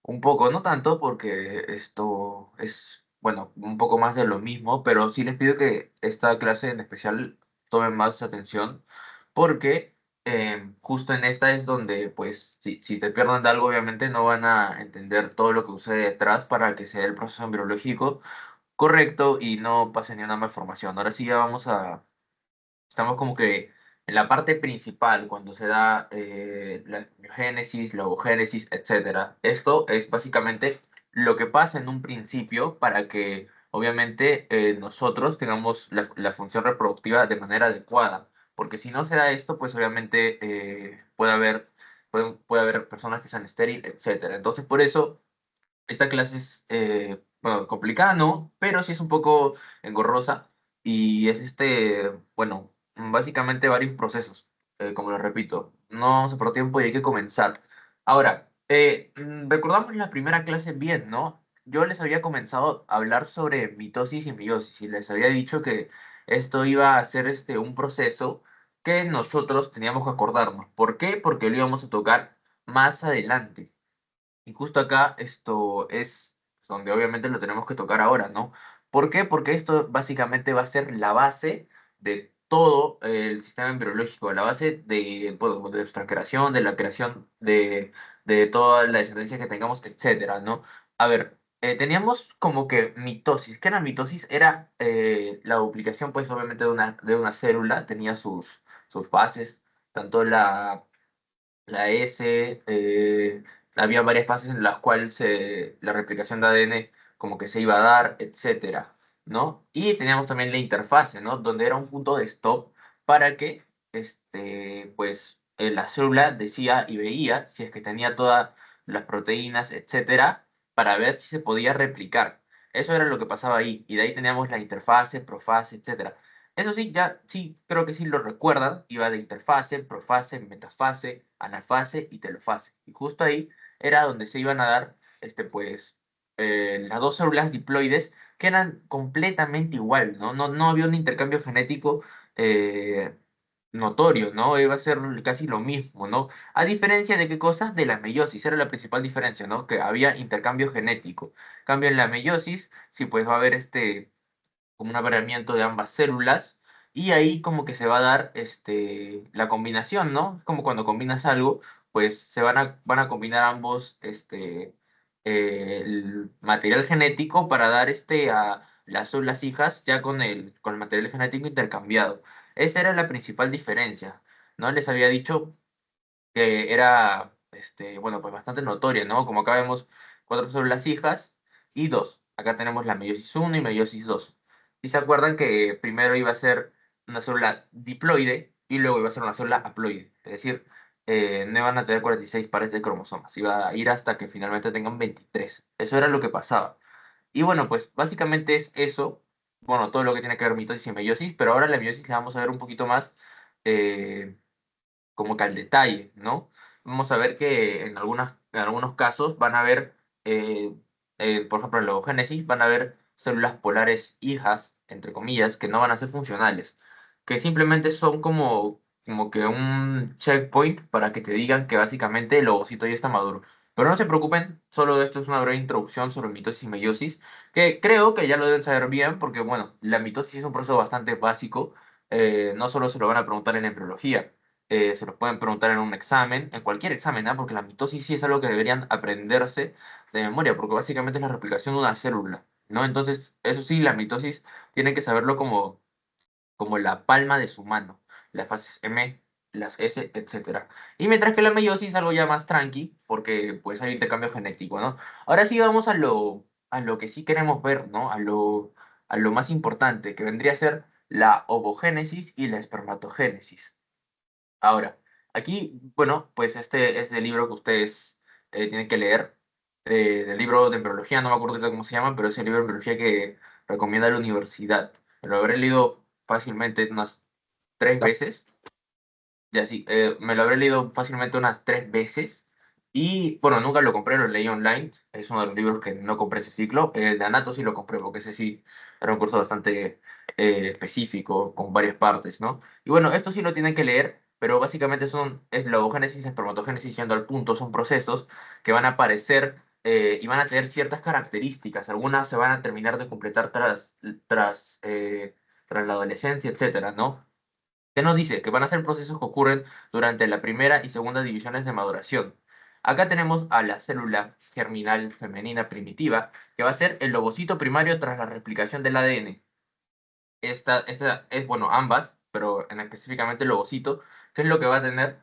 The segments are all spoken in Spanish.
Un poco, no tanto, porque esto es, bueno, un poco más de lo mismo, pero sí les pido que esta clase en especial tomen más atención, porque justo en esta es donde, pues, si te pierden de algo, obviamente no van a entender todo lo que sucede detrás para que sea el proceso embriológico correcto y no pase ni una malformación. Ahora sí ya estamos como que en la parte principal, cuando se da la miogénesis, la ovogénesis, etcétera. Esto es básicamente lo que pasa en un principio para que, obviamente, nosotros tengamos la función reproductiva de manera adecuada. Porque si no se da esto, pues obviamente puede haber personas que sean estériles, etcétera. Entonces, por eso esta clase es, bueno, complicada, ¿no? Pero sí es un poco engorrosa y es bueno, básicamente varios procesos, como lo repito. No se por tiempo y hay que comenzar. Ahora, recordamos la primera clase bien, ¿no? Yo les había comenzado a hablar sobre mitosis y meiosis y les había dicho que esto iba a ser un proceso que nosotros teníamos que acordarnos. ¿Por qué? Porque lo íbamos a tocar más adelante. Y justo acá esto es donde obviamente lo tenemos que tocar ahora, ¿no? ¿Por qué? Porque esto básicamente va a ser la base de todo el sistema embriológico, la base de, pues, de nuestra creación, de la creación de toda la descendencia que tengamos, etcétera, ¿no? A ver, teníamos como que mitosis. ¿Qué era mitosis? Era la duplicación, pues obviamente de una célula, tenía sus fases, tanto la S, había varias fases en las cuales la replicación de ADN como que se iba a dar, etcétera, ¿no? Y teníamos también la interfase, ¿no? Donde era un punto de stop para que, la célula decía y veía si es que tenía todas las proteínas, etcétera, para ver si se podía replicar. Eso era lo que pasaba ahí. Y de ahí teníamos la interfase, profase, etcétera. Eso sí, ya sí, creo que sí lo recuerdan. Iba de interfase, profase, metafase, anafase y telofase. Y justo ahí era donde se iban a dar, las dos células diploides que eran completamente igual, ¿no? No había un intercambio genético eh, notorio, ¿no? Iba a ser casi lo mismo, ¿no? A diferencia de qué cosas, de la meiosis, era la principal diferencia, ¿no? Que había intercambio genético. Cambio en la meiosis, sí, pues va a haber como un apareamiento de ambas células y ahí como que se va a dar la combinación, ¿no? Es como cuando combinas algo, pues van a combinar ambos el material genético para dar a las células hijas ya con el material genético intercambiado. Esa era la principal diferencia, ¿no? Les había dicho que era, bueno, pues bastante notoria, ¿no? Como acá vemos cuatro células hijas y dos. Acá tenemos la meiosis uno y meiosis 2. Y se acuerdan que primero iba a ser una célula diploide y luego iba a ser una célula haploide. Es decir, no iban a tener 46 pares de cromosomas. Iba a ir hasta que finalmente tengan 23. Eso era lo que pasaba. Y bueno, pues básicamente es eso. Bueno, todo lo que tiene que ver mitosis y meiosis, pero ahora la meiosis la vamos a ver un poquito más eh, como que al detalle, ¿no? Vamos a ver que en algunos casos van a haber, por ejemplo, en la ovogénesis, van a haber células polares hijas, entre comillas, que no van a ser funcionales, que simplemente son como que un checkpoint para que te digan que básicamente el ovocito ya está maduro. Pero no se preocupen, solo esto es una breve introducción sobre mitosis y meiosis, que creo que ya lo deben saber bien, porque bueno, la mitosis es un proceso bastante básico, no solo se lo van a preguntar en embriología, se los pueden preguntar en un examen, en cualquier examen, ¿ah? Porque la mitosis sí es algo que deberían aprenderse de memoria, porque básicamente es la replicación de una célula, ¿no? Entonces, eso sí, la mitosis tienen que saberlo como la palma de su mano, las fases M, las S, etcétera. Y mientras que la meiosis es algo ya más tranqui, porque pues hay intercambio genético, ¿no? Ahora sí vamos a lo que sí queremos ver, ¿no? A lo más importante, que vendría a ser la ovogénesis y la espermatogénesis. Ahora, aquí, bueno, pues este es el libro que ustedes tienen que leer, del libro de embriología, no me acuerdo ahorita cómo se llama, pero es el libro de embriología que recomienda la universidad. Me lo habré leído fácilmente unas tres veces, ya sí, me lo habré leído fácilmente unas tres veces, y bueno, nunca lo compré, lo leí online, es uno de los libros que no compré ese ciclo, el de Anato sí lo compré, porque ese sí era un curso bastante específico, con varias partes, ¿no? Y bueno, esto sí lo tienen que leer, pero básicamente es la ovogénesis y la espermatogénesis, yendo al punto, son procesos que van a aparecer y van a tener ciertas características. Algunas se van a terminar de completar tras la adolescencia, etcétera, ¿no? ¿Qué nos dice? Que van a ser procesos que ocurren durante la primera y segunda divisiones de maduración. Acá tenemos a la célula germinal femenina primitiva, que va a ser el ovocito primario tras la replicación del ADN. Esta es, bueno, ambas, pero específicamente el ovocito, que es lo que va a tener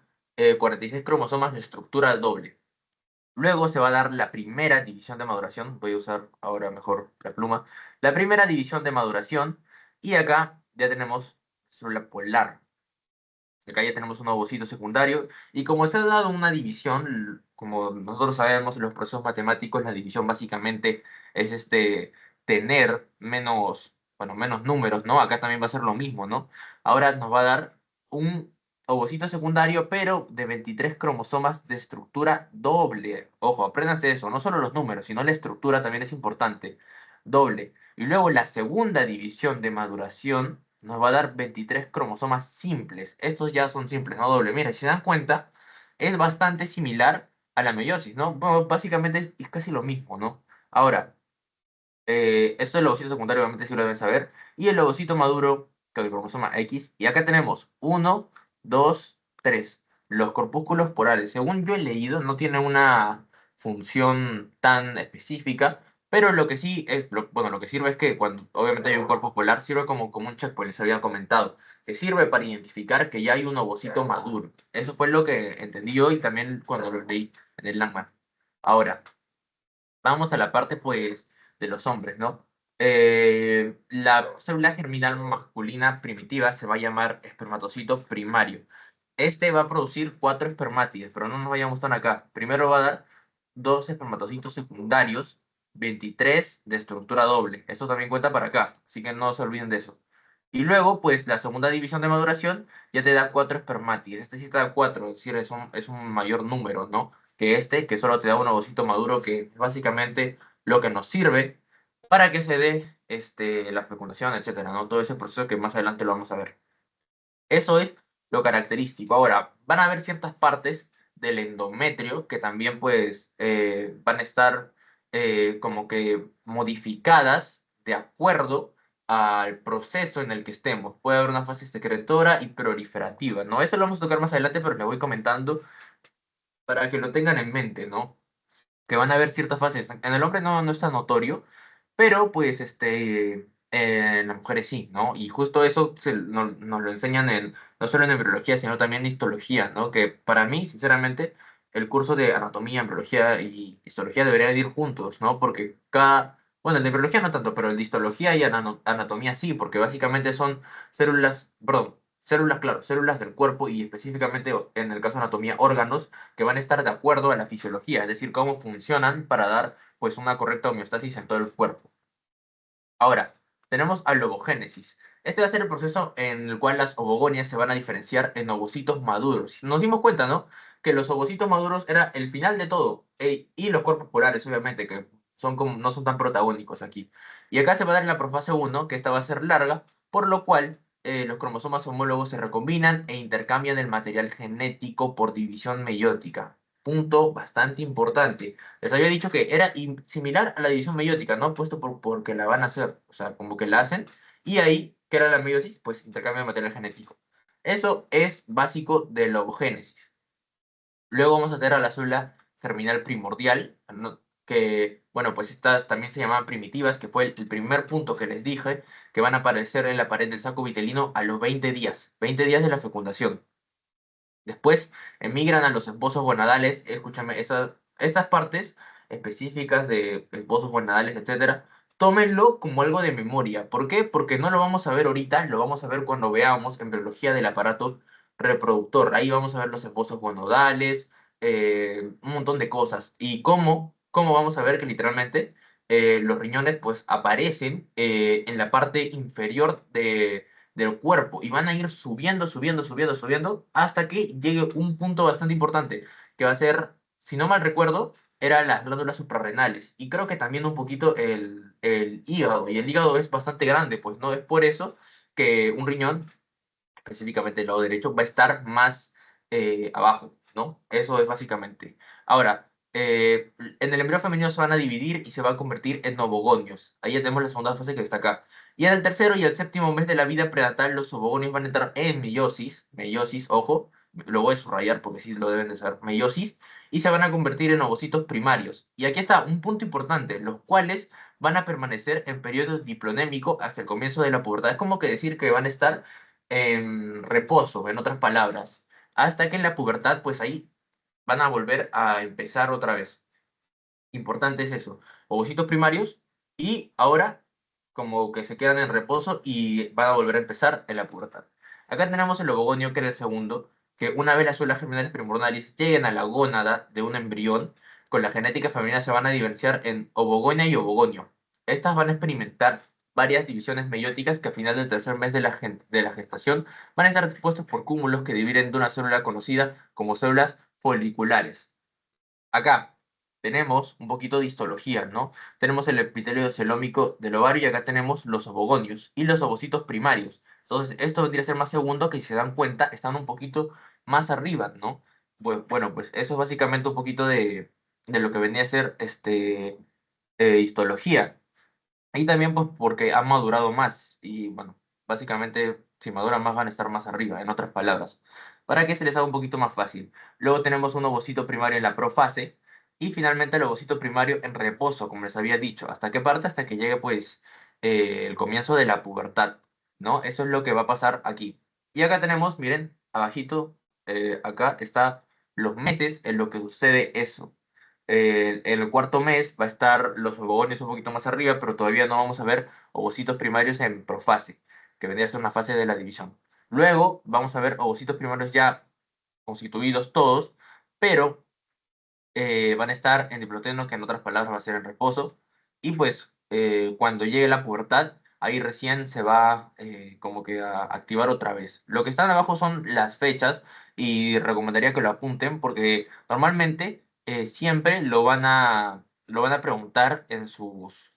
46 cromosomas de estructura doble. Luego se va a dar la primera división de maduración. Voy a usar ahora mejor la pluma. La primera división de maduración. Y acá ya tenemos célula polar. Acá ya tenemos un ovocito secundario. Y como se ha dado una división, como nosotros sabemos en los procesos matemáticos, la división básicamente es tener menos, bueno, menos números, ¿no? Acá también va a ser lo mismo, ¿no? Ahora nos va a dar un ovocito secundario, pero de 23 cromosomas de estructura doble. Ojo, apréndanse eso, no solo los números, sino la estructura también es importante. Doble. Y luego la segunda división de maduración nos va a dar 23 cromosomas simples. Estos ya son simples, no doble. Mira, si se dan cuenta, es bastante similar a la meiosis, ¿no? Bueno, básicamente es casi lo mismo, ¿no? Ahora, esto del ovocito secundario obviamente sí lo deben saber. Y el ovocito maduro, que es el cromosoma X. Y acá tenemos uno, 2, 3. Los corpúsculos polaren, según yo he leído, no tienen una función tan específica, pero lo que sí es, bueno, lo que sirve es que cuando obviamente hay un cuerpo polar, sirve como un checkpoint, les había comentado, que sirve para identificar que ya hay un ovocito maduro. Eso fue lo que entendí yo y también cuando lo leí en el Langman. Ahora, vamos a la parte, pues, de los hombres, ¿no? La célula germinal masculina primitiva se va a llamar espermatocito primario. Este va a producir 4 espermátides, pero no nos vayamos tan acá. Primero va a dar 2 espermatocitos secundarios, 23 de estructura doble. Esto también cuenta para acá, así que no se olviden de eso. Y luego, pues, la segunda división de maduración ya te da 4 espermátides. Este sí te da 4, es decir, es un mayor número, ¿no? Que que solo te da un ovocito maduro, que es básicamente lo que nos sirve para que se dé la fecundación, etcétera, ¿no? Todo ese proceso que más adelante lo vamos a ver. Eso es lo característico. Ahora, van a haber ciertas partes del endometrio que también pues van a estar como que modificadas de acuerdo al proceso en el que estemos. Puede haber una fase secretora y proliferativa, ¿no? Eso lo vamos a tocar más adelante, pero les voy comentando para que lo tengan en mente, ¿no? Que van a haber ciertas fases. En el hombre no es tan notorio, pero pues en las mujeres sí, ¿no? Y justo eso nos lo enseñan no solo en embriología, sino también en histología, ¿no? Que para mí, sinceramente, el curso de anatomía, embriología y histología deberían ir juntos, ¿no? Porque bueno, el de embriología no tanto, pero el de histología y anatomía sí, porque básicamente son células, perdón, células, claro, células del cuerpo y específicamente en el caso de anatomía, órganos que van a estar de acuerdo a la fisiología, es decir, cómo funcionan para dar pues una correcta homeostasis en todo el cuerpo. Ahora, tenemos a la ovogénesis. Este va a ser el proceso en el cual las ovogonias se van a diferenciar en ovocitos maduros. Nos dimos cuenta, ¿no? Que los ovocitos maduros era el final de todo. Y los cuerpos polares, obviamente, que no son tan protagónicos aquí. Y acá se va a dar en la profase 1, que esta va a ser larga, por lo cual los cromosomas homólogos se recombinan e intercambian el material genético por división meiótica. Punto bastante importante. Les había dicho que era similar a la división meiótica, ¿no? Puesto porque la van a hacer, o sea, como que la hacen, y ahí, que era la meiosis, pues intercambio de material genético. Eso es básico de la ovogénesis. Luego vamos a tener a la célula germinal primordial, ¿no? Que, bueno, pues estas también se llamaban primitivas, que fue el primer punto que les dije, que van a aparecer en la pared del saco vitelino a los 20 días de la fecundación. Después emigran a los esbozos gonadales. Escúchame, estas partes específicas de esbozos gonadales, etcétera, tómenlo como algo de memoria. ¿Por qué? Porque no lo vamos a ver ahorita, lo vamos a ver cuando veamos embriología del aparato reproductor. Ahí vamos a ver los esbozos gonadales, un montón de cosas. Y cómo vamos a ver que literalmente los riñones pues aparecen en la parte inferior del cuerpo y van a ir subiendo, subiendo, subiendo, subiendo hasta que llegue un punto bastante importante, que va a ser, si no mal recuerdo, eran las glándulas suprarrenales y creo que también un poquito el hígado, y el hígado es bastante grande, pues no es por eso que un riñón, específicamente el lado derecho, va a estar más abajo, ¿no? Eso es básicamente. Ahora, en el embrión femenino se van a dividir y se va a convertir en ovogonios. Ahí ya tenemos la segunda fase que está acá. Y en el tercero y el séptimo mes de la vida prenatal, los ovogonios van a entrar en meiosis, ojo, lo voy a subrayar porque sí lo deben de saber, meiosis, y se van a convertir en ovocitos primarios. Y aquí está un punto importante, los cuales van a permanecer en periodo diplonémico hasta el comienzo de la pubertad. Es como que decir que van a estar en reposo, en otras palabras, hasta que en la pubertad, pues ahí van a volver a empezar otra vez. Importante es eso, ovocitos primarios y ahora como que se quedan en reposo y van a volver a empezar en la pubertad. Acá tenemos el ovogonio, que era el segundo, que una vez las células germinales primordiales lleguen a la gónada de un embrión, con la genética femenina se van a diferenciar en ovogonia y ovogonio. Estas van a experimentar varias divisiones meióticas que al final del tercer mes de la gestación van a estar dispuestos por cúmulos que dividen de una célula conocida como células foliculares. Acá tenemos un poquito de histología, ¿no? Tenemos el epitelio celómico del ovario y acá tenemos los ovogonios y los ovocitos primarios. Entonces, esto vendría a ser más segundo que si se dan cuenta, están un poquito más arriba, ¿no? Pues, bueno, pues eso es básicamente un poquito de lo que venía a ser histología. Y también pues porque han madurado más y bueno, básicamente si maduran más van a estar más arriba, en otras palabras, para que se les haga un poquito más fácil. Luego tenemos un ovocito primario en la profase y finalmente el ovocito primario en reposo, como les había dicho. ¿Hasta qué parte? Hasta que llegue pues el comienzo de la pubertad, ¿no? Eso es lo que va a pasar aquí. Y acá tenemos, miren, abajito, acá está los meses en lo que sucede eso. En el cuarto mes va a estar los ovogonios un poquito más arriba, pero todavía no vamos a ver ovocitos primarios en profase, que vendría a ser una fase de la división. Luego vamos a ver ovocitos primarios ya constituidos todos, pero van a estar en diploteno, que en otras palabras va a ser en reposo, y pues cuando llegue la pubertad, ahí recién se va como que a activar otra vez. Lo que están abajo son las fechas, y recomendaría que lo apunten, porque normalmente siempre lo van a preguntar en sus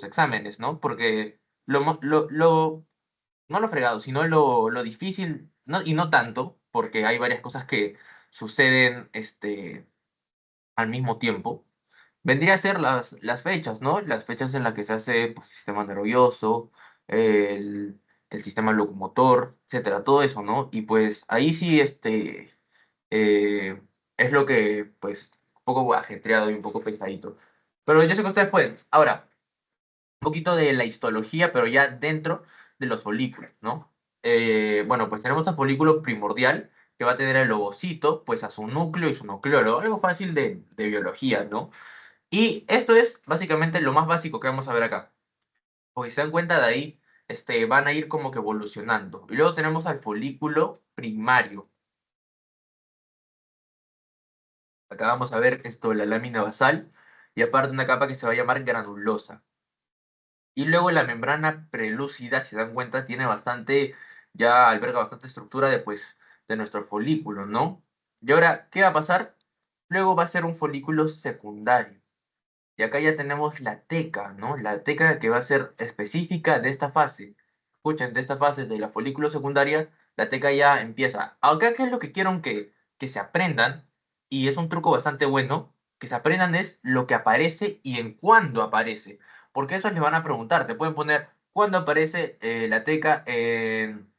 exámenes, ¿no? Porque no lo fregado, sino lo difícil, no, y no tanto, porque hay varias cosas que suceden, al mismo tiempo, vendría a ser las fechas, ¿no? Las fechas en las que se hace pues, el sistema nervioso, el, el sistema locomotor, etcétera, todo eso, ¿no? Y pues ahí sí, es lo que, pues, un poco ajetreado y un poco pesadito. Pero yo sé que ustedes pueden. Ahora, un poquito de la histología, pero ya dentro de los folículos, ¿no? Bueno, pues tenemos el folículo primordial, que va a tener el ovocito, pues a su núcleo y su nucleolo, algo fácil de biología, ¿no? Y esto es básicamente lo más básico que vamos a ver acá. Porque si se dan cuenta de ahí, van a ir como que evolucionando. Y luego tenemos al folículo primario. Acá vamos a ver la lámina basal, y aparte una capa que se va a llamar granulosa. Y luego la membrana prelúcida, si se dan cuenta, tiene bastante, ya alberga bastante estructura de nuestro folículo, ¿no? Y ahora, ¿qué va a pasar? Luego va a ser un folículo secundario. Y acá ya tenemos la teca, ¿no? La teca que va a ser específica de esta fase. Escuchen, de esta fase de la folículo secundaria, la teca ya empieza. Acá, ¿qué es lo que quiero que se aprendan? Y es un truco bastante bueno. Que se aprendan es lo que aparece y en cuándo aparece. Porque eso les van a preguntar. Te pueden poner cuándo aparece la teca en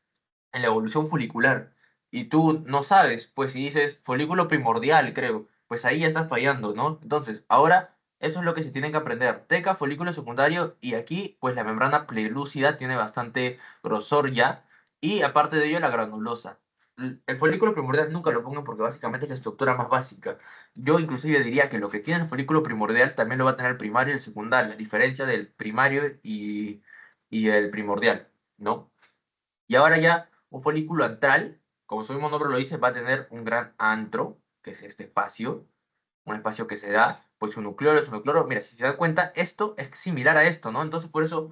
la evolución folicular. Y tú no sabes, pues si dices folículo primordial, creo, pues ahí ya estás fallando, ¿no? Entonces, ahora eso es lo que se tiene que aprender. Teca, folículo secundario, y aquí pues la membrana prelúcida tiene bastante grosor ya, y aparte de ello la granulosa. El folículo primordial nunca lo pongan porque básicamente es la estructura más básica. Yo inclusive diría que lo que tiene el folículo primordial también lo va a tener el primario y el secundario, la diferencia del primario y el primordial, ¿no? Y ahora ya un folículo antral, como su mismo nombre lo dice, va a tener un gran antro, que es este espacio, un espacio que se da, pues su nucleolo, mira, si se dan cuenta, esto es similar a esto, ¿no? Entonces por eso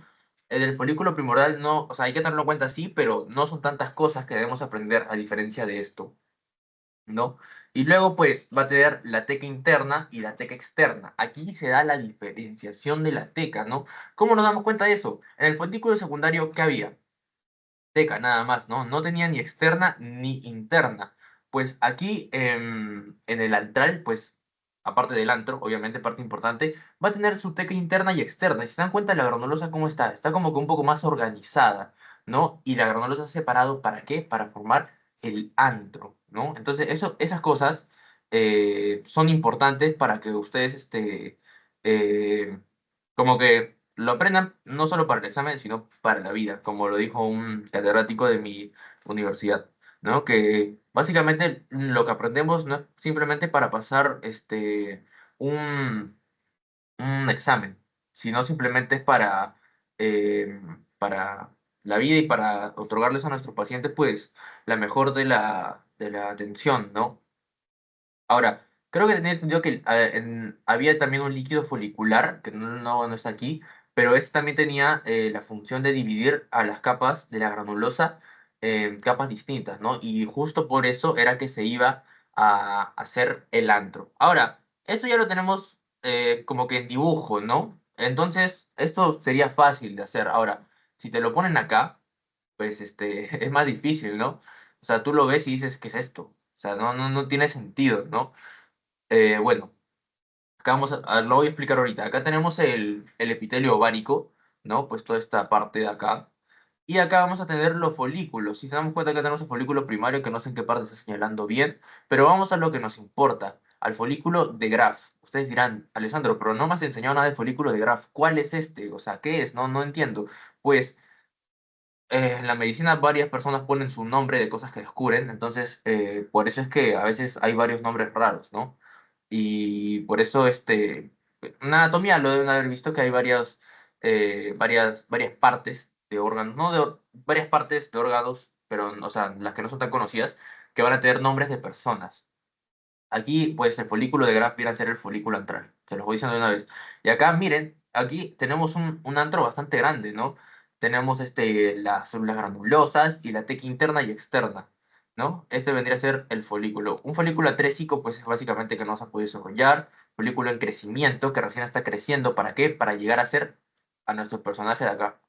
el del folículo primordial no, o sea, hay que tenerlo en cuenta sí, pero no son tantas cosas que debemos aprender a diferencia de esto, ¿no? Y luego pues va a tener la teca interna y la teca externa. Aquí se da la diferenciación de la teca, ¿no? ¿Cómo nos damos cuenta de eso? En el folículo secundario, ¿qué había? Teca, nada más, ¿no? No tenía ni externa ni interna. Pues aquí en el antral, pues aparte del antro, obviamente parte importante, va a tener su teca interna y externa. Y si se dan cuenta, la granulosa, ¿cómo está? Está como que un poco más organizada, ¿no? Y la granulosa se ha separado, ¿para qué? Para formar el antro, ¿no? Entonces, esas cosas son importantes para que ustedes, eh, como que lo aprendan no solo para el examen, sino para la vida, como lo dijo un catedrático de mi universidad, ¿no? Que básicamente lo que aprendemos no es simplemente para pasar un, un examen, sino simplemente es para la vida y para otorgarles a nuestros pacientes, pues, la mejor de la atención, ¿no? Ahora, creo que tenía entendido que había también un líquido folicular, que no está aquí, pero este también tenía la función de dividir a las capas de la granulosa en capas distintas, ¿no? Y justo por eso era que se iba a hacer el antro. Ahora, esto ya lo tenemos como que en dibujo, ¿no? Entonces, esto sería fácil de hacer. Ahora, si te lo ponen acá, pues es más difícil, ¿no? O sea, tú lo ves y dices, ¿qué es esto? O sea, no tiene sentido, ¿no? Bueno, acá lo voy a explicar ahorita. Acá tenemos el epitelio ovárico, ¿no? Pues toda esta parte de acá. Y acá vamos a tener los folículos. Si se dan cuenta, acá tenemos el folículo primario, que no sé en qué parte está señalando bien, pero vamos a lo que nos importa, al folículo de Graf. Ustedes dirán, Alessandro, pero no me has enseñado nada de folículo de Graf. ¿Cuál es este? O sea, ¿qué es? No entiendo. Pues en la medicina varias personas ponen su nombre de cosas que descubren, entonces por eso es que a veces hay varios nombres raros, ¿no? Y por eso en anatomía lo deben haber visto que hay varias partes de órganos, no de, varias partes de órganos, pero o sea, las que no son tan conocidas, que van a tener nombres de personas. Aquí, pues, el folículo de Graf viene a ser el folículo antral. Se los voy diciendo de una vez. Y acá, miren, aquí tenemos un antro bastante grande, ¿no? Tenemos las células granulosas y la teca interna y externa, ¿no? Este vendría a ser el folículo. Un folículo atrésico, pues, es básicamente que no se ha podido desarrollar. Folículo en crecimiento, que recién está creciendo. ¿Para qué? Para llegar a ser a nuestro personaje de acá.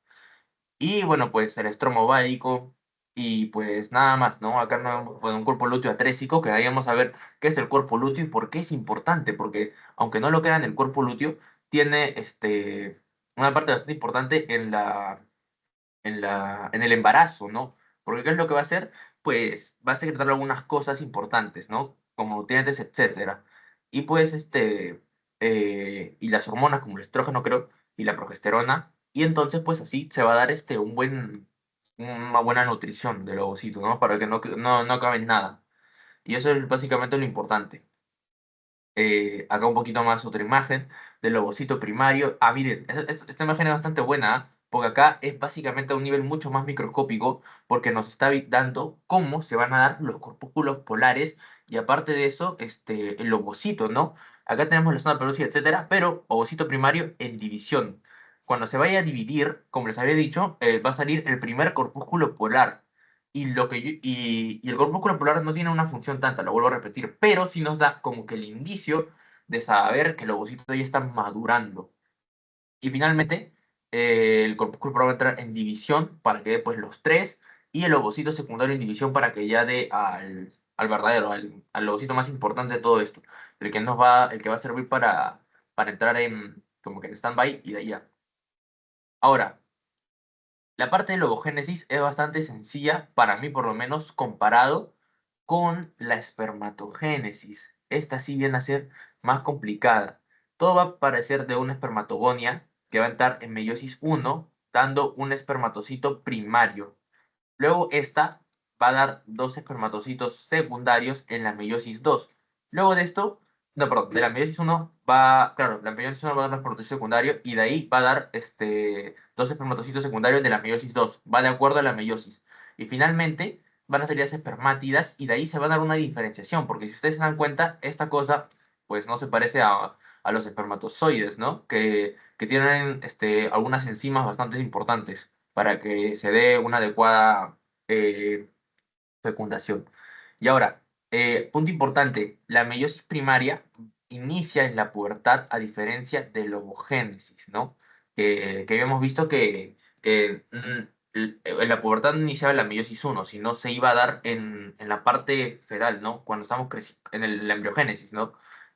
Y bueno, pues el estromo ovárico y pues nada más, ¿no? Acá no, bueno, un cuerpo lúteo atrésico, que ahí vamos a ver qué es el cuerpo lúteo y por qué es importante, porque aunque no lo crean, el cuerpo lúteo tiene una parte bastante importante en el embarazo, ¿no? Porque ¿qué es lo que va a hacer? Pues va a secretar algunas cosas importantes, ¿no? Como nutrientes, etcétera. Y pues y las hormonas como el estrógeno, creo, y la progesterona. Y entonces, pues así se va a dar una buena nutrición del ovocito, ¿no? Para que no acabe en nada. Y eso es básicamente lo importante. Acá un poquito más otra imagen del ovocito primario. Ah, miren, esta imagen es bastante buena, ¿ah? Porque acá es básicamente a un nivel mucho más microscópico, porque nos está dando cómo se van a dar los corpúsculos polares y aparte de eso, el ovocito, ¿no? Acá tenemos la zona pelúcida, etcétera, pero ovocito primario en división. Cuando se vaya a dividir, como les había dicho, va a salir el primer corpúsculo polar. Y el corpúsculo polar no tiene una función tanta, lo vuelvo a repetir, pero sí nos da como que el indicio de saber que el ovocito ya está madurando. Y finalmente, el corpúsculo polar va a entrar en división para que dé pues los tres, y el ovocito secundario en división para que ya dé al verdadero, al ovocito más importante de todo esto, el que va a servir para entrar en como que en stand-by y de ahí ya. Ahora, la parte de la ovogénesis es bastante sencilla, para mí por lo menos, comparado con la espermatogénesis. Esta sí viene a ser más complicada. Todo va a parecer de una espermatogonia que va a entrar en meiosis uno, dando un espermatocito primario. Luego esta va a dar dos espermatocitos secundarios en la meiosis 2. Luego de esto, no, perdón, de la meiosis uno claro, la meiosis uno va a dar un espermatocito secundario y de ahí va a dar dos espermatocitos secundarios de la meiosis 2. Va de acuerdo a la meiosis. Y finalmente van a salir las espermátidas y de ahí se va a dar una diferenciación, porque si ustedes se dan cuenta, esta cosa pues no se parece a los espermatozoides, ¿no? Que tienen algunas enzimas bastante importantes para que se dé una adecuada eh, fecundación. Y ahora, punto importante, la meiosis primaria inicia en la pubertad a diferencia de la ovogénesis, ¿no? Que habíamos visto en la pubertad no iniciaba la meiosis uno, sino se iba a dar en la parte fetal, ¿no? Cuando estamos creciendo, en la embriogénesis, ¿no?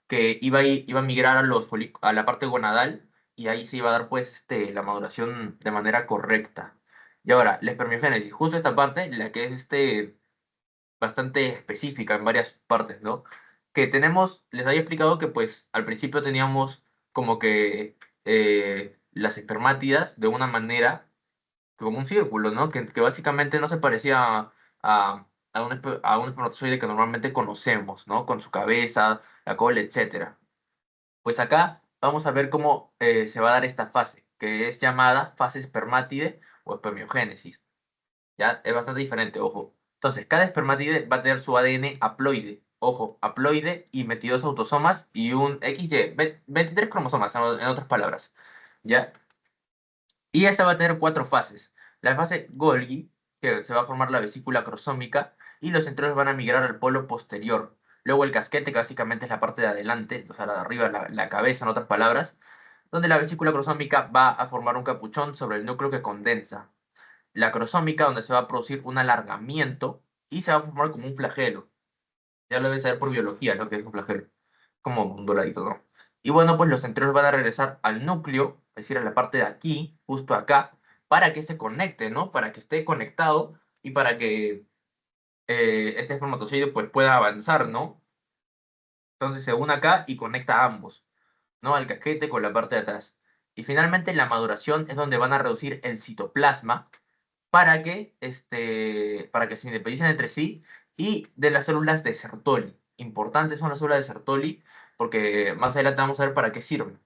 que iba a migrar a la parte gonadal y ahí se iba a dar pues la maduración de manera correcta. Y ahora, la espermiogénesis, justo esta parte, la que es bastante específica en varias partes, ¿no? Que tenemos, les había explicado que pues al principio teníamos como que las espermátidas de una manera como un círculo, ¿no? Que básicamente no se parecía a un espermatozoide que normalmente conocemos, ¿no? Con su cabeza, la cola, etcétera. Pues acá vamos a ver cómo se va a dar esta fase, que es llamada fase espermátide o espermiogénesis. Ya es bastante diferente, ojo. Entonces, cada espermátide va a tener su ADN haploide. Ojo, haploide y 22 autosomas y un XY, 23 cromosomas, en otras palabras. ¿Ya? Y esta va a tener cuatro fases. La fase Golgi, que se va a formar la vesícula cromosómica, y los centriolos van a migrar al polo posterior. Luego el casquete, que básicamente es la parte de adelante, o sea, la de arriba, la cabeza, en otras palabras, donde la vesícula cromosómica va a formar un capuchón sobre el núcleo que condensa. La cromosómica, donde se va a producir un alargamiento y se va a formar como un flagelo. Ya lo debes saber por biología, lo que es un flagelo. Como un doradito, ¿no? Y bueno, pues los centriolos van a regresar al núcleo, es decir, a la parte de aquí, justo acá, para que se conecte, ¿no? Para que esté conectado y para que este espermatozoide pues pueda avanzar, ¿no? Entonces se une acá y conecta a ambos, ¿no? Al casquete con la parte de atrás. Y finalmente la maduración es donde van a reducir el citoplasma para que se independicen entre sí y de las células de Sertoli. Importantes son las células de Sertoli porque más adelante vamos a ver para qué sirven.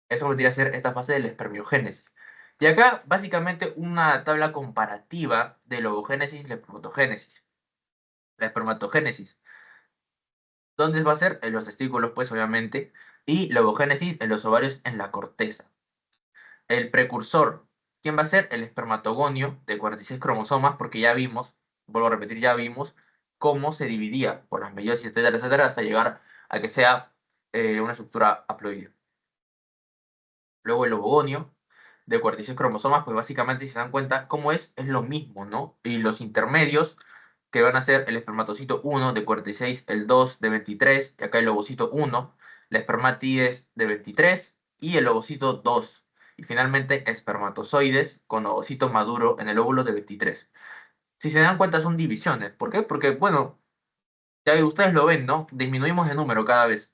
Eso vendría a ser esta fase de la espermiogénesis. Y acá, básicamente, una tabla comparativa de la ovogénesis y la espermatogénesis. La espermatogénesis, ¿dónde va a ser? En los testículos, pues, obviamente, y la ovogénesis en los ovarios, en la corteza. El precursor, ¿quién va a ser? El espermatogonio de 46 cromosomas, porque ya vimos, vuelvo a repetir, ya vimos cómo se dividía por las meiosis, etcétera, etcétera, hasta llegar a que sea una estructura haploide. Luego el ovogonio de 46 cromosomas, pues básicamente si se dan cuenta cómo es lo mismo, ¿no? Y los intermedios, que van a ser el espermatocito 1 de 46, el 2 de 23, y acá el ovocito 1, la espermatides de 23 y el ovocito 2. Y finalmente espermatozoides con ovocito maduro en el óvulo de 23. Si se dan cuenta son divisiones. ¿Por qué? Porque, bueno, ya ustedes lo ven, ¿no? Disminuimos de número cada vez.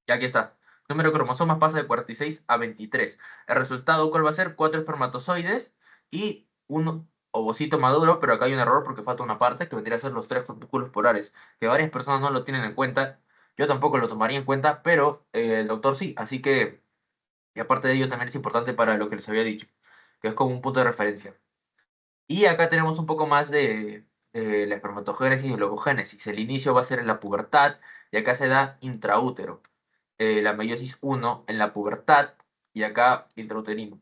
Y aquí está. Número de cromosomas pasa de 46 a 23. El resultado, ¿cuál va a ser? Cuatro espermatozoides y un ovocito maduro, pero acá hay un error porque falta una parte que vendría a ser los tres folículos polares, que varias personas no lo tienen en cuenta. Yo tampoco lo tomaría en cuenta, pero el doctor sí. Así que, y aparte de ello, también es importante para lo que les había dicho, que es como un punto de referencia. Y acá tenemos un poco más de la espermatogénesis y la ovogénesis. El inicio va a ser en la pubertad y acá se da intraútero. La meiosis 1 en la pubertad y acá intrauterino,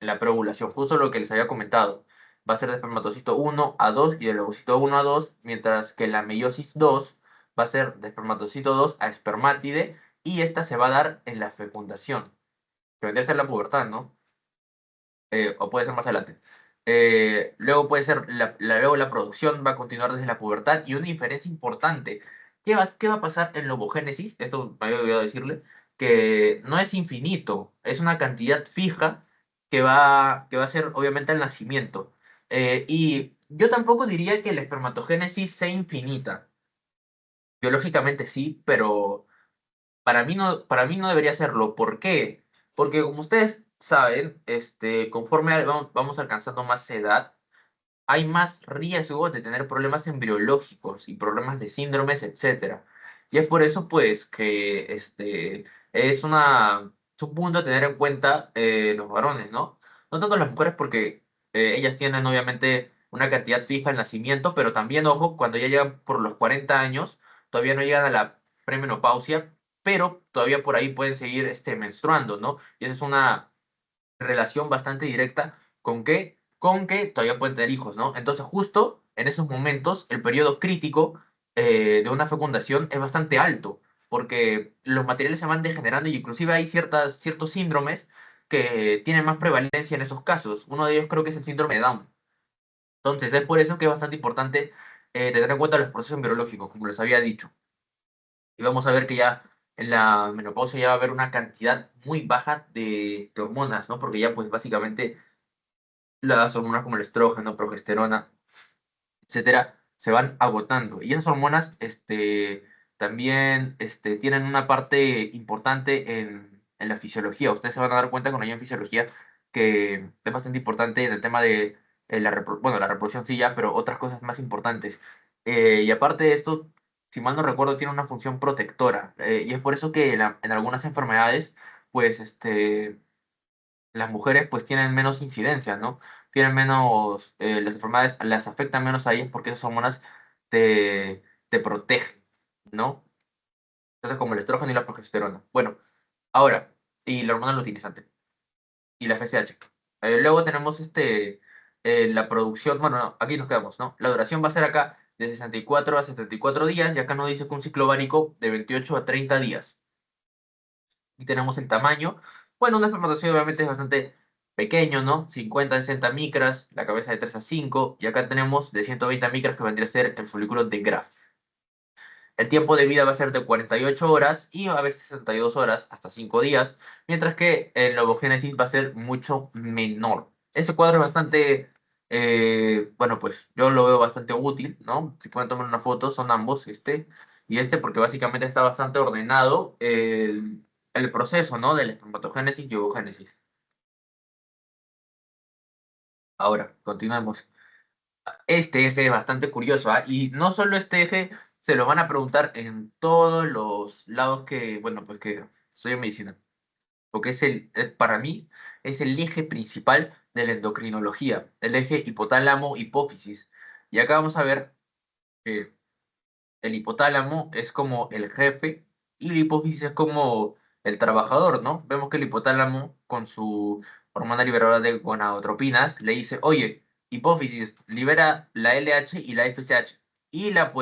en la preovulación. Justo lo que les había comentado. Va a ser de espermatocito 1 a 2 y del ovocito 1 a 2, mientras que la meiosis 2 va a ser de espermatocito 2 a espermátide y esta se va a dar en la fecundación, que vendría a ser la pubertad, ¿no? O puede ser más adelante. Luego puede ser, luego la producción va a continuar desde la pubertad y una diferencia importante. Qué va a pasar en la ovogénesis? Esto me había olvidado decirle, que no es infinito, es una cantidad fija que va a ser obviamente al nacimiento. Y yo tampoco diría que la espermatogénesis sea infinita. Biológicamente sí, pero para mí no debería serlo. ¿Por qué? Porque como ustedes saben, conforme vamos alcanzando más edad, hay más riesgo de tener problemas embriológicos y problemas de síndromes, etcétera. Y es por eso, pues, que es un punto a tener en cuenta los varones, ¿no? No tanto las mujeres porque ellas tienen obviamente una cantidad fija al nacimiento, pero también, ojo, cuando ya llegan por los 40 años, todavía no llegan a la premenopausia, pero todavía por ahí pueden seguir menstruando, ¿no? Y esa es una relación bastante directa con que todavía pueden tener hijos, ¿no? Entonces, justo en esos momentos, el periodo crítico de una fecundación es bastante alto, porque los materiales se van degenerando y inclusive hay ciertos síndromes que tienen más prevalencia en esos casos. Uno de ellos creo que es el síndrome de Down. Entonces, es por eso que es bastante importante tener en cuenta los procesos embriológicos, como les había dicho. Y vamos a ver que ya en la menopausia ya va a haber una cantidad muy baja de hormonas, ¿no? Porque ya pues básicamente las hormonas como el estrógeno, progesterona, etcétera, se van agotando. Y esas hormonas, también, tienen una parte importante en la fisiología. Ustedes se van a dar cuenta cuando hay en fisiología que es bastante importante en el tema de bueno, la reproducción sí ya, pero otras cosas más importantes. Y aparte de esto, si mal no recuerdo, tiene una función protectora. Y es por eso que en algunas enfermedades, pues, las mujeres pues tienen menos incidencia, ¿no? Tienen menos, las enfermedades las afectan menos a ellas porque esas hormonas te protegen, ¿no? Entonces como el estrógeno y la progesterona. Bueno, ahora, y la hormona luteinizante y la FSH. Luego tenemos la producción, bueno, no, aquí nos quedamos, ¿no? La duración va a ser acá de 64 a 74 días y acá nos dice que un ciclo ovárico de 28 a 30 días. Y tenemos el tamaño. Bueno, un espermatozoide obviamente es bastante pequeño, ¿no? 50, 60 micras, la cabeza de 3 a 5, y acá tenemos de 120 micras que vendría a ser el folículo de Graf. El tiempo de vida va a ser de 48 horas y a veces 62 horas, hasta 5 días, mientras que el ovogénesis va a ser mucho menor. Ese cuadro es bastante, bueno, pues yo lo veo bastante útil, ¿no? Si pueden tomar una foto, son ambos, y porque básicamente está bastante ordenado el proceso, ¿no? De la espermatogénesis y ovogénesis. Ahora, continuemos. Este eje es bastante curioso, ¿ah? Y no solo este eje, se lo van a preguntar en todos los lados que, bueno, pues que estudio medicina. Porque para mí, es el eje principal de la endocrinología, el eje hipotálamo-hipófisis. Y acá vamos a ver que el hipotálamo es como el jefe y la hipófisis es como el trabajador, ¿no? Vemos que el hipotálamo, con su hormona liberadora de gonadotropinas, le dice, oye, hipófisis, libera la LH y la FSH. Y la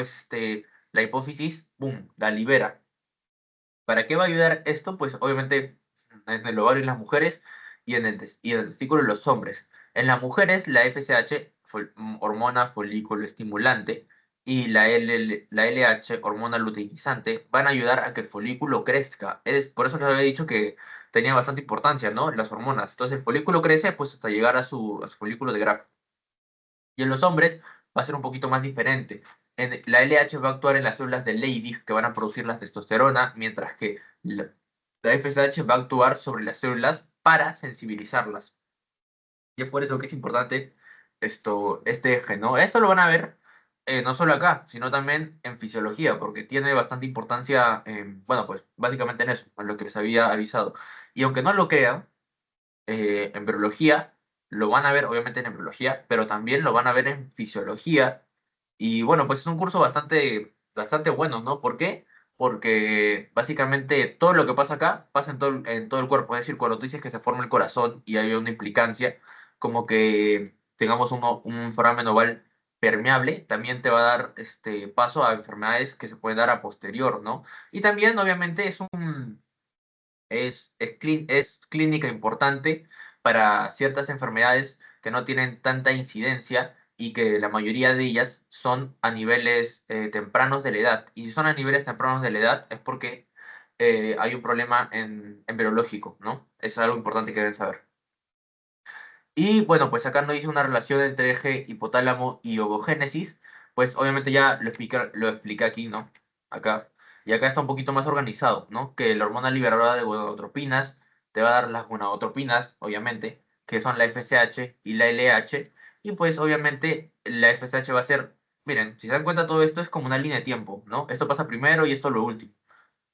hipófisis, ¡pum!, la libera. ¿Para qué va a ayudar esto? Pues obviamente en el ovario en las mujeres y en el testículo en los hombres. En las mujeres, la FSH, hormona folículo estimulante, y la LH, hormona luteinizante, van a ayudar a que el folículo crezca. Por eso les había dicho que tenía bastante importancia, ¿no? Las hormonas. Entonces el folículo crece pues hasta llegar a su folículo de Graf. Y en los hombres va a ser un poquito más diferente. La LH va a actuar en las células de Leydig que van a producir la testosterona, mientras que la FSH va a actuar sobre las células para sensibilizarlas. Y es por eso que es importante este eje, ¿no? Esto lo van a ver no solo acá, sino también en fisiología, porque tiene bastante importancia, bueno, pues básicamente en eso, en lo que les había avisado. Y aunque no lo crean, en biología, lo van a ver obviamente en embriología, pero también lo van a ver en fisiología. Y bueno, pues es un curso bastante bueno, ¿no? ¿Por qué? Porque básicamente todo lo que pasa acá pasa en todo el cuerpo. Es decir, cuando tú dices que se forma el corazón y hay una implicancia, como que tengamos un foramen oval permeable, también te va a dar paso a enfermedades que se pueden dar a posterior, ¿no? Y también, obviamente, es clínica importante para ciertas enfermedades que no tienen tanta incidencia y que la mayoría de ellas son a niveles tempranos de la edad. Y si son a niveles tempranos de la edad es porque hay un problema en embriológico, ¿no? Eso es algo importante que deben saber. Y bueno, pues acá no dice una relación entre eje hipotálamo y ovogénesis, pues obviamente ya lo expliqué aquí, ¿no? Acá. Y acá está un poquito más organizado, ¿no? Que la hormona liberadora de gonadotropinas te va a dar las gonadotropinas, obviamente, que son la FSH y la LH. Y pues obviamente la FSH va a ser, miren, si se dan cuenta todo esto es como una línea de tiempo, ¿no? Esto pasa primero y esto lo último.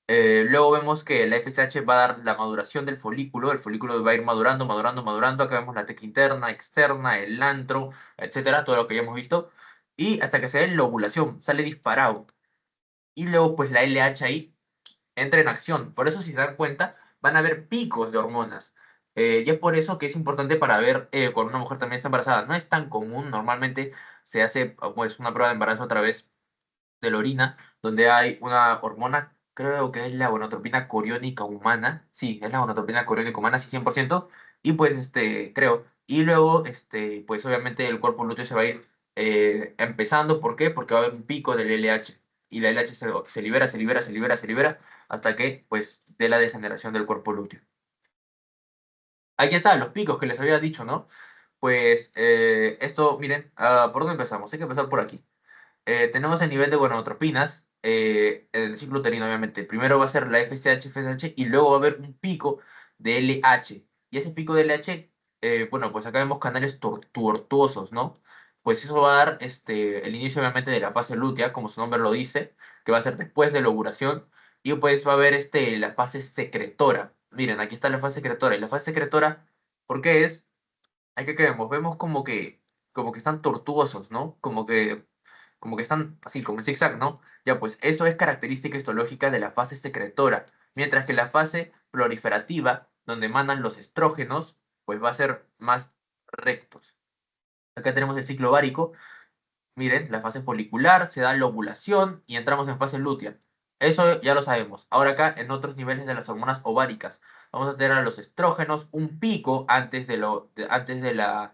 Luego vemos que la FSH va a dar la maduración del folículo, el folículo va a ir madurando, madurando, madurando, acá vemos la teca interna, externa, el antro, etcétera, todo lo que ya hemos visto, y hasta que se dé la ovulación, sale disparado, y luego pues la LH ahí entra en acción, por eso si se dan cuenta, van a haber picos de hormonas, y es por eso que es importante para ver cuando una mujer también está embarazada, no es tan común, normalmente se hace pues una prueba de embarazo a través de la orina, donde hay una hormona, creo que es la gonadotropina coriónica humana, sí, es la gonadotropina coriónica humana, sí, 100%, y pues, creo, y luego, pues obviamente el cuerpo lúteo se va a ir empezando, ¿por qué? Porque va a haber un pico del LH, y la LH se libera, se libera, se libera, se libera, hasta que, pues, dé la degeneración del cuerpo lúteo. Aquí están los picos que les había dicho, ¿no? Pues, esto, miren, ¿por dónde empezamos? Hay que empezar por aquí. Tenemos el nivel de gonadotropinas en el ciclo uterino, obviamente. Primero va a ser la FSH, FSH, y luego va a haber un pico de LH. Y ese pico de LH, bueno, pues acá vemos canales tortuosos, ¿no? Pues eso va a dar el inicio, obviamente, de la fase lútea, como su nombre lo dice, que va a ser después de la ovulación. Y pues va a haber la fase secretora. Miren, aquí está la fase secretora. Y la fase secretora, ¿por qué es? Aquí que vemos, vemos como que están tortuosos, ¿no? Como que están así, como en zigzag, ¿no? Ya, pues eso es característica histológica de la fase secretora, mientras que la fase proliferativa, donde emanan los estrógenos, pues va a ser más rectos. Acá tenemos el ciclo ovárico. Miren, la fase folicular, se da la ovulación y entramos en fase lútea. Eso ya lo sabemos. Ahora acá, en otros niveles de las hormonas ováricas, vamos a tener a los estrógenos un pico antes de la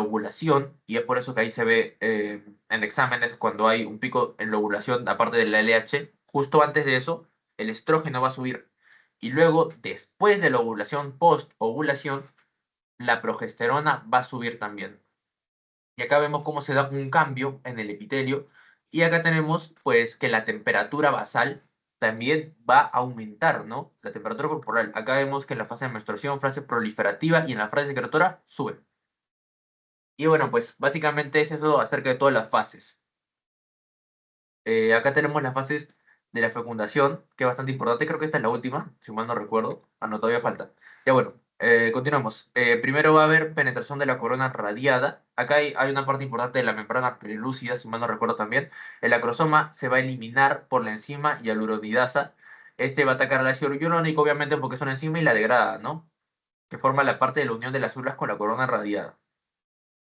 ovulación, y es por eso que ahí se ve en exámenes cuando hay un pico en la ovulación, aparte de la LH, justo antes de eso, el estrógeno va a subir. Y luego, después de la ovulación, post-ovulación, la progesterona va a subir también. Y acá vemos cómo se da un cambio en el epitelio. Y acá tenemos, pues, que la temperatura basal también va a aumentar, ¿no? La temperatura corporal. Acá vemos que en la fase de menstruación, fase proliferativa y en la fase secretora sube. Y bueno, pues, básicamente es eso acerca de todas las fases. Acá tenemos las fases de la fecundación, que es bastante importante. Creo que esta es la última, si mal no recuerdo. Ah, no, todavía falta. Ya bueno, continuamos. Primero va a haber penetración de la corona radiada. Acá hay una parte importante de la membrana pelúcida, si mal no recuerdo también. El acrosoma se va a eliminar por la enzima hialuronidasa. Este va a atacar al ácido hialurónico, obviamente, porque es una enzima y la degrada, ¿no? Que forma la parte de la unión de las células con la corona radiada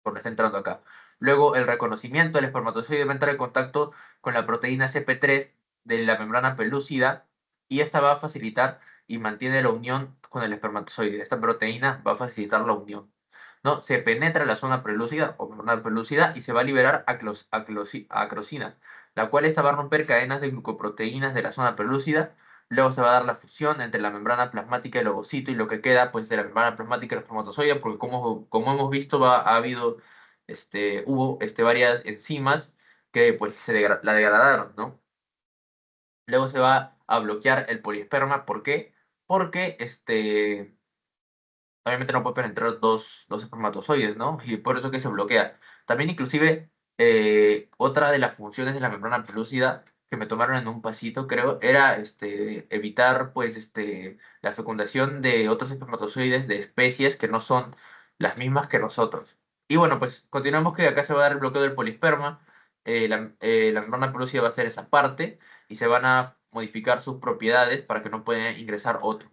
por está entrando acá. Luego, el reconocimiento del espermatozoide va a entrar en contacto con la proteína CP3 de la membrana pelúcida y esta va a facilitar y mantiene la unión con el espermatozoide. Esta proteína va a facilitar la unión. ¿No? Se penetra la zona pelúcida o membrana pelúcida y se va a liberar acrosina, la cual esta va a romper cadenas de glucoproteínas de la zona pelúcida. Luego se va a dar la fusión entre la membrana plasmática y el ovocito y lo que queda pues de la membrana plasmática y el espermatozoide, porque como hemos visto hubo varias enzimas que pues la degradaron, ¿no? Luego se va a bloquear el poliesperma, ¿por qué? Porque obviamente no puede penetrar dos espermatozoides, ¿no? Y por eso que se bloquea. También inclusive otra de las funciones de la membrana pelúcida que me tomaron en un pasito, creo, era evitar pues la fecundación de otros espermatozoides de especies que no son las mismas que nosotros. Y bueno, pues continuamos que acá se va a dar el bloqueo del polisperma. La membrana pelúcida va a hacer esa parte y se van a modificar sus propiedades para que no pueda ingresar otro.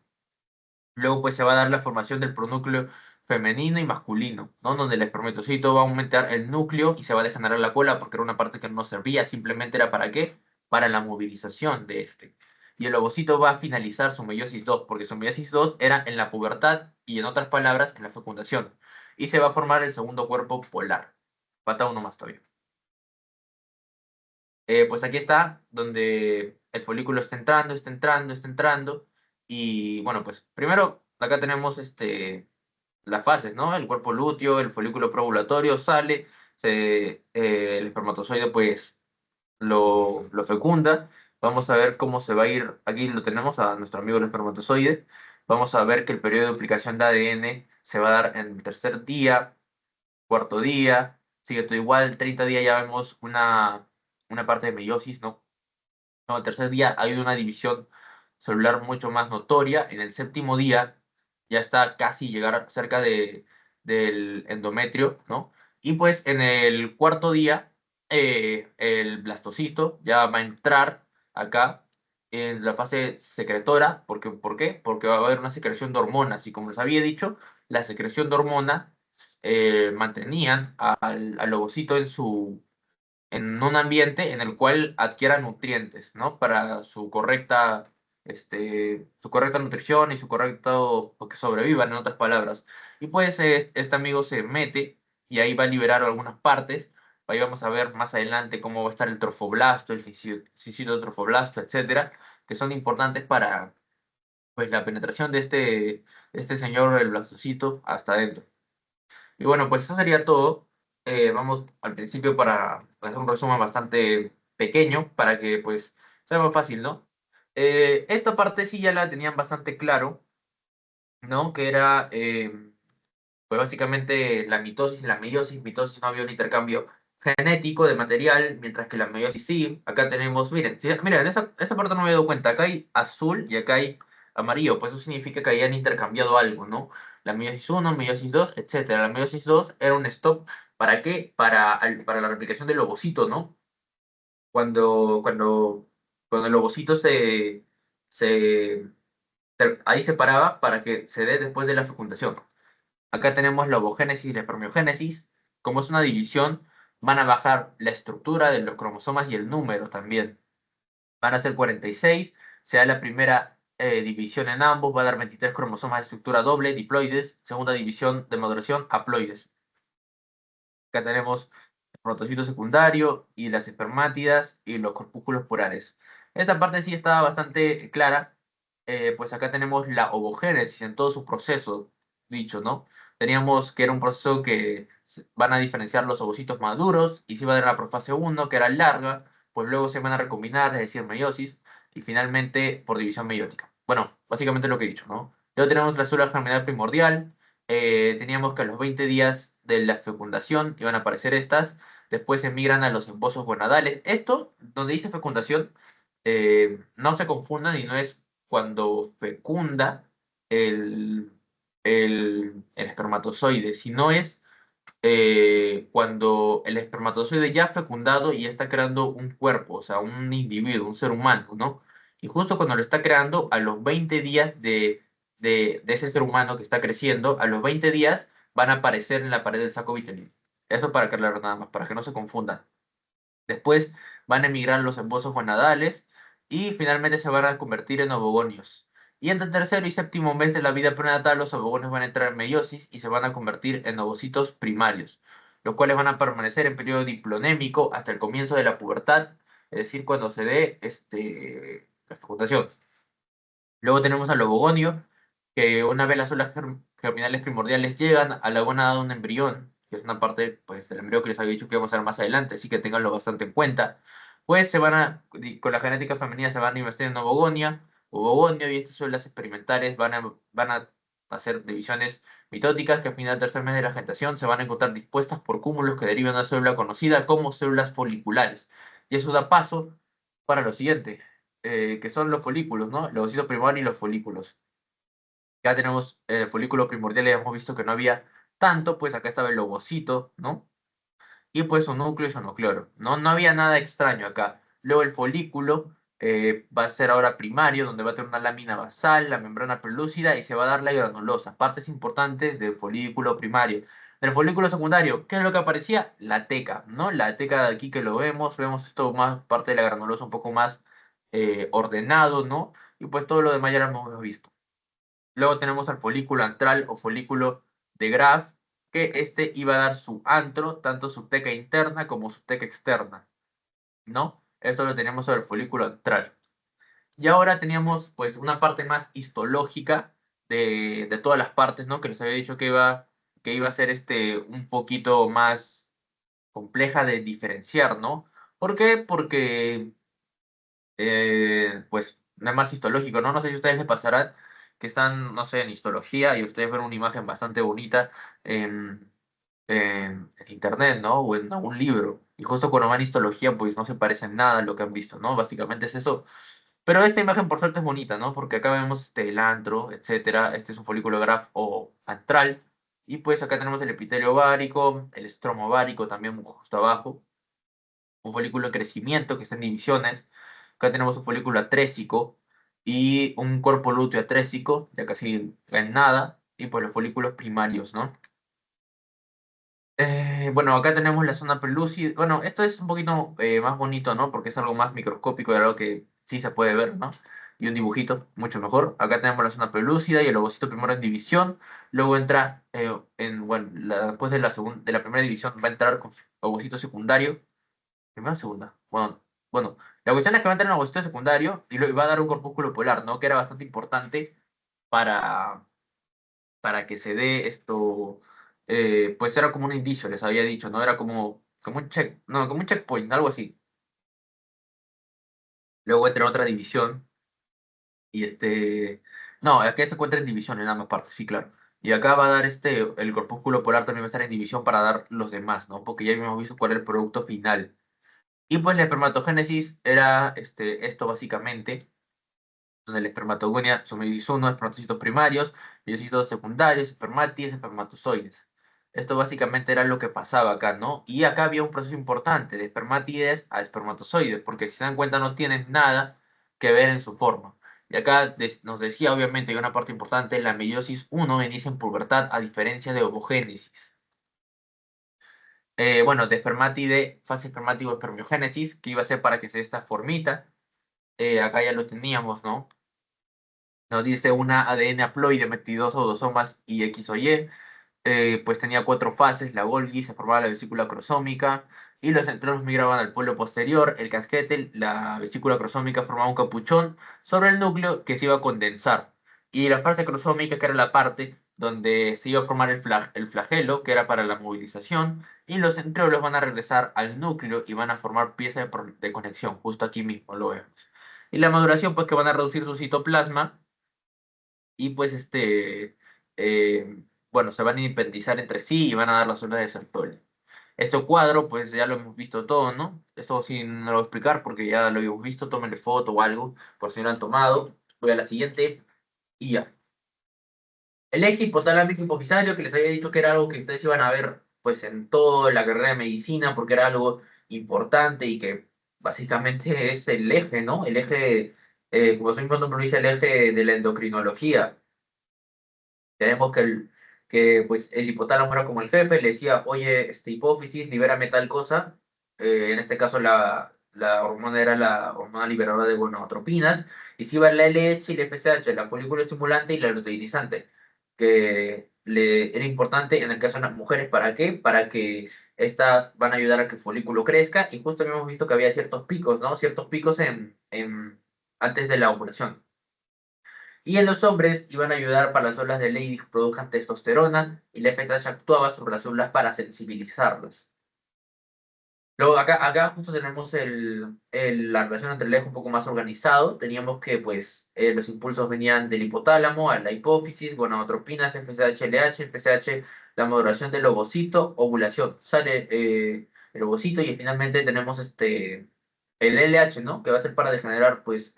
Luego pues se va a dar la formación del pronúcleo femenino y masculino, ¿no? Donde el espermatozoide va a aumentar el núcleo y se va a degenerar la cola porque era una parte que no servía, simplemente era ¿para qué? Para la movilización de este. Y el ovocito va a finalizar su meiosis 2, porque su meiosis 2 era en la pubertad y en otras palabras en la fecundación. Y se va a formar el segundo cuerpo polar. Falta uno más todavía. Pues aquí está, donde el folículo está entrando, está entrando, está entrando. Y bueno, pues primero acá tenemos las fases, ¿no? El cuerpo lúteo, el folículo preovulatorio sale, el espermatozoide pues lo fecunda. Vamos a ver cómo se va a ir. Aquí lo tenemos a nuestro amigo el espermatozoide. Vamos a ver que el periodo de duplicación de ADN se va a dar en el tercer día, cuarto día, sigue todo igual. El 30 día ya vemos una parte de meiosis, ¿no? No, el tercer día hay una división celular mucho más notoria. En el séptimo día ya está casi llegar cerca del endometrio, ¿no? Y pues en el cuarto día el blastocisto ya va a entrar acá en la fase secretora. ¿Por qué? Porque va a haber una secreción de hormonas. Y como les había dicho, la secreción de hormona mantenían al ovocito en un ambiente en el cual adquiera nutrientes, ¿no? Para su correcta nutrición y su correcto, o que sobrevivan, en otras palabras. Y pues este amigo se mete y ahí va a liberar algunas partes. Ahí vamos a ver más adelante cómo va a estar el trofoblasto, el trofoblasto, etcétera, que son importantes para pues, la penetración de este señor, el blastocito, hasta adentro. Y bueno, pues eso sería todo. Vamos al principio para hacer un resumen bastante pequeño para que pues sea más fácil, ¿no? Esta parte sí ya la tenían bastante claro, ¿no? Que era pues básicamente la mitosis y la meiosis. Mitosis no había un intercambio genético de material, mientras que la meiosis sí. Acá tenemos, miren, miren, esta parte no me he dado cuenta. Acá hay azul y acá hay amarillo, pues eso significa que hayan intercambiado algo, ¿no? La meiosis uno, meiosis 2, etcétera. La meiosis 2 era un stop, ¿para qué? Para la replicación del ovocito, ¿no? Cuando el ovocito se, ahí se paraba para que se dé después de la fecundación. Acá tenemos la ovogénesis y la espermiogénesis. Como es una división, van a bajar la estructura de los cromosomas y el número también. Van a ser 46. Se da la primera división en ambos. Va a dar 23 cromosomas de estructura doble, diploides. Segunda división de maduración, haploides. Acá tenemos el protocito secundario y las espermátidas y los corpúsculos porales. Esta parte sí está bastante clara, pues acá tenemos la ovogénesis en todo su proceso, dicho, ¿no? Teníamos que era un proceso que van a diferenciar los ovocitos maduros y se iba a dar la profase 1, que era larga, pues luego se van a recombinar, es decir, meiosis, y finalmente por división meiótica. Bueno, básicamente lo que he dicho, ¿no? Luego tenemos la célula germinal primordial, teníamos que a los 20 días de la fecundación iban a aparecer estas, después se migran a los embosos gonadales. Esto, donde dice fecundación, no se confundan y no es cuando fecunda el, el espermatozoide, sino es cuando el espermatozoide ya ha fecundado y ya está creando un cuerpo, o sea, un individuo, un ser humano, ¿no? Y justo cuando lo está creando, a los 20 días de ese ser humano que está creciendo, a los 20 días van a aparecer en la pared del saco vitelino. Eso para aclarar nada más, para que no se confundan. Después van a emigrar los embosos gonadales y finalmente se van a convertir en ovogonios. Y entre el tercero y séptimo mes de la vida prenatal, los ovogonios van a entrar en meiosis y se van a convertir en ovocitos primarios, los cuales van a permanecer en periodo diplonémico hasta el comienzo de la pubertad, es decir, cuando se dé la fecundación. Luego tenemos al ovogonio, que una vez las células germinales primordiales llegan a la gónada de un embrión, que es una parte pues, del embrión que les había dicho que vamos a ver más adelante, así que ténganlo bastante en cuenta, pues con la genética femenina se van a invertir en ovogonio, y estas células experimentales van a hacer divisiones mitóticas que al final del tercer mes de la gestación se van a encontrar dispuestas por cúmulos que derivan de una célula conocida como células foliculares. Y eso da paso para lo siguiente, que son los folículos, ¿no? Los ovocitos primarios y los folículos. Ya tenemos el folículo primordial, ya hemos visto que no había tanto, pues acá estaba el ovocito, ¿no? Y pues su núcleo y su nucleolo, ¿no? No había nada extraño acá. Luego el folículo va a ser ahora primario, donde va a tener una lámina basal, la membrana pelúcida y se va a dar la granulosa, partes importantes del folículo primario. Del folículo secundario, ¿qué es lo que aparecía? La teca, ¿no? La teca de aquí que lo vemos esto más parte de la granulosa un poco más ordenado, ¿no? Y pues todo lo demás ya lo hemos visto. Luego tenemos al folículo antral o folículo de Graf, que este iba a dar su antro, tanto su teca interna como su teca externa, ¿no? Esto lo tenemos sobre el folículo antral. Y ahora teníamos pues una parte más histológica de todas las partes, ¿no? Que les había dicho que iba a ser un poquito más compleja de diferenciar, ¿no? ¿Por qué? Porque pues no es más histológico, ¿no? No sé si a ustedes les pasarán que están, no sé, en histología y ustedes ven una imagen bastante bonita en, en internet, ¿no? O en algún libro. Y justo cuando van a histología, pues no se parece en nada a lo que han visto, ¿no? Básicamente es eso. Pero esta imagen por suerte es bonita, ¿no? Porque acá vemos el antro, etcétera. Este es un folículo graf o antral. Y pues acá tenemos el epitelio ovárico, el estromo ovárico también justo abajo, un folículo de crecimiento que está en divisiones. Acá tenemos un folículo atrésico y un cuerpo lúteo atrésico, ya casi en nada, y pues los folículos primarios, ¿no? Bueno, acá tenemos la zona pelúcida. Bueno, esto es un poquito más bonito, ¿no? Porque es algo más microscópico y algo que sí se puede ver, ¿no? Y un dibujito, mucho mejor. Acá tenemos la zona pelúcida y el ovocito primero en división. Luego entra, bueno, después de la primera división va a entrar con ovocito secundario. ¿Primera o segunda? Bueno, Bueno, la cuestión es que va a entrar en un ovocito secundario y va a dar un corpúsculo polar, ¿no? Que era bastante importante para, para que se dé esto, pues era como un indicio, les había dicho, ¿no? Era como un check, no, como un checkpoint, algo así. Luego entra en otra división y no, acá se encuentra en división en ambas partes, sí, claro. Y acá va a dar el corpúsculo polar también va a estar en división para dar los demás, ¿no? Porque ya hemos visto cuál es el producto final. Y pues la espermatogénesis era esto básicamente, donde la espermatogonia son uno, espermatocitos primarios, miyocitos secundarios, espermátides, espermatozoides. Esto básicamente era lo que pasaba acá, ¿no? Y acá había un proceso importante de espermátides a espermatozoides, porque si se dan cuenta no tienen nada que ver en su forma. Y acá nos decía obviamente que una parte importante, la meiosis uno inicia en pubertad a diferencia de ovogénesis. Bueno, de espermátide, fase espermático espermiogénesis, que iba a ser para que se dé esta formita. Acá ya lo teníamos, ¿no? Nos dice una ADN haploide 22 autosomas y X o Y, pues tenía cuatro fases, la Golgi, se formaba la vesícula cromosómica y los centrones migraban al polo posterior, el casquete, la vesícula cromosómica formaba un capuchón sobre el núcleo que se iba a condensar y la fase cromosómica que era la parte donde se iba a formar el flagelo, que era para la movilización, y los centriolos van a regresar al núcleo y van a formar piezas de conexión, justo aquí mismo lo vemos. Y la maduración, pues que van a reducir su citoplasma y pues bueno, se van a independizar entre sí y van a dar las zonas de Sertoli. Este cuadro, pues ya lo hemos visto todo, ¿no? Esto sí no lo voy a explicar porque ya lo hemos visto, tómenle foto o algo, por si no lo han tomado. Voy a la siguiente y ya. El eje hipotalámico hipofisario, que les había dicho que era algo que ustedes iban a ver pues en toda la carrera de medicina porque era algo importante y que básicamente es el eje, ¿no? El eje, como su mismo nombre lo dice, el eje de la endocrinología. Tenemos que pues, el hipotálamo era como el jefe, le decía, oye, hipófisis, libérame tal cosa. En este caso, la hormona era la hormona liberadora de gonadotropinas. Y se iba la LH y la FSH, la folículo estimulante y la luteinizante, que era importante en el caso de las mujeres. ¿Para qué? Para que estas van a ayudar a que el folículo crezca. Y justo hemos visto que había ciertos picos, ¿no? Ciertos picos antes de la ovulación. Y en los hombres iban a ayudar para las células de Leydig que produzcan testosterona y la FSH actuaba sobre las células para sensibilizarlas. Luego acá justo tenemos la relación entre el eje un poco más organizado. Teníamos que pues los impulsos venían del hipotálamo a la hipófisis, gonadotropinas, FSH, LH, FSH, la maduración del ovocito, ovulación. Sale el ovocito y finalmente tenemos el LH, ¿no? Que va a ser para degenerar pues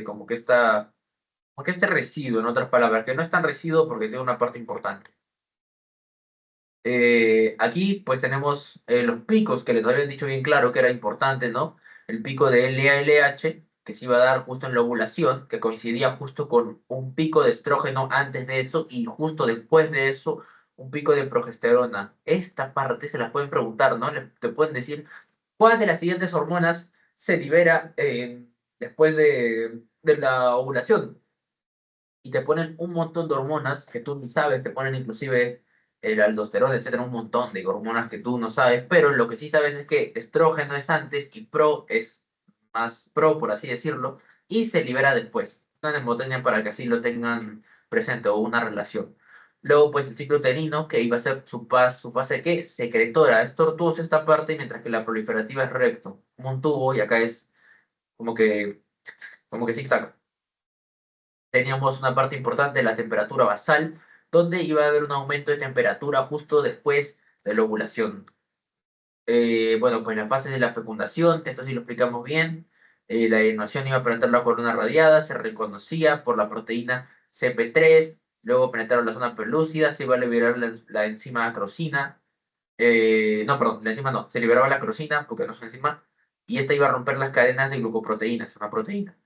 como que este residuo, en otras palabras, que no es tan residuo porque es una parte importante. Aquí pues tenemos los picos que les habían dicho bien claro que era importante, ¿no? El pico de LA-LH que se iba a dar justo en la ovulación, que coincidía justo con un pico de estrógeno antes de eso y justo después de eso un pico de progesterona. Esta parte se la pueden preguntar, ¿no? Te pueden decir, ¿cuál de las siguientes hormonas se libera después de la ovulación? Y te ponen un montón de hormonas que tú ni sabes, te ponen inclusive el aldosterona, etcétera, un montón de hormonas que tú no sabes, pero lo que sí sabes es que estrógeno es antes y pro es más pro, por así decirlo, y se libera después. Una mnemotecnia para que así lo tengan presente o una relación. Luego, pues el ciclo uterino, que iba a ser su fase ¿qué? Secretora, es tortuoso esta parte, mientras que la proliferativa es recto, como un tubo, y acá es como que, como que zigzag. Teníamos una parte importante de la temperatura basal, donde iba a haber un aumento de temperatura justo después de la ovulación. Bueno, pues las fases de la fecundación, esto sí lo explicamos bien. La inhumación iba a penetrar la columna radiada, se reconocía por la proteína CP3, luego penetraron la zona pelúcida, se iba a liberar la enzima acrosina. No, perdón, la enzima no, se liberaba la acrosina, porque no es una enzima, y esta iba a romper las cadenas de glucoproteínas, una proteína.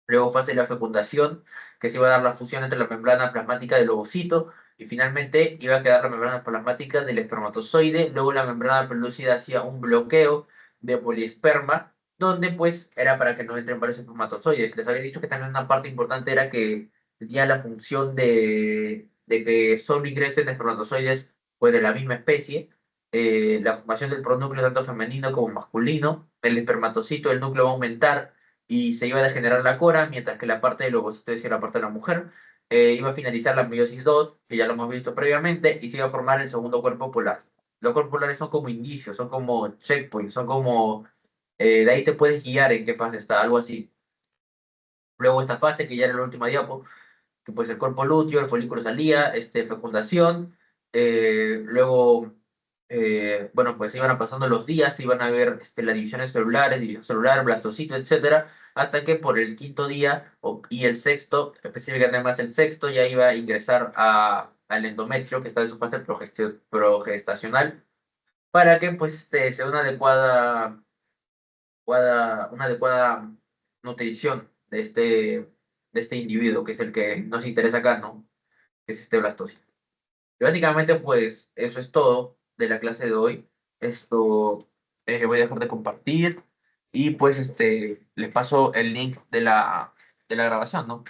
Luego fase de la fecundación, que se iba a dar la fusión entre la membrana plasmática del ovocito y finalmente iba a quedar la membrana plasmática del espermatozoide. Luego la membrana pelúcida hacía un bloqueo de poliesperma, donde pues era para que no entren varios espermatozoides. Les había dicho que también una parte importante era que tenía la función de que solo ingresen espermatozoides pues de la misma especie. la formación del pronúcleo tanto femenino como masculino, el espermatocito, el núcleo va a aumentar y se iba a degenerar la cora, mientras que la parte del ovocito, es decir, la parte de la mujer, iba a finalizar la meiosis 2 que ya lo hemos visto previamente, y se iba a formar el segundo cuerpo polar. Los cuerpos polares son como indicios, son como checkpoints, son como, de ahí te puedes guiar en qué fase está, algo así. Luego esta fase, que ya era la última diapo, que pues el cuerpo lúteo, el folículo salía, fecundación, luego, bueno, pues iban pasando los días, se iban a ver las divisiones celulares, división celular, blastocito, etcétera, hasta que por el quinto día y el sexto, específicamente más el sexto, ya iba a ingresar al endometrio, que está en su fase progestacional, para que pues sea una adecuada nutrición de este individuo, que es el que nos interesa acá, ¿no? Que es blastosis. Y básicamente, pues, eso es todo de la clase de hoy. Esto voy a dejar de compartir y pues les paso el link de la grabación, ¿no?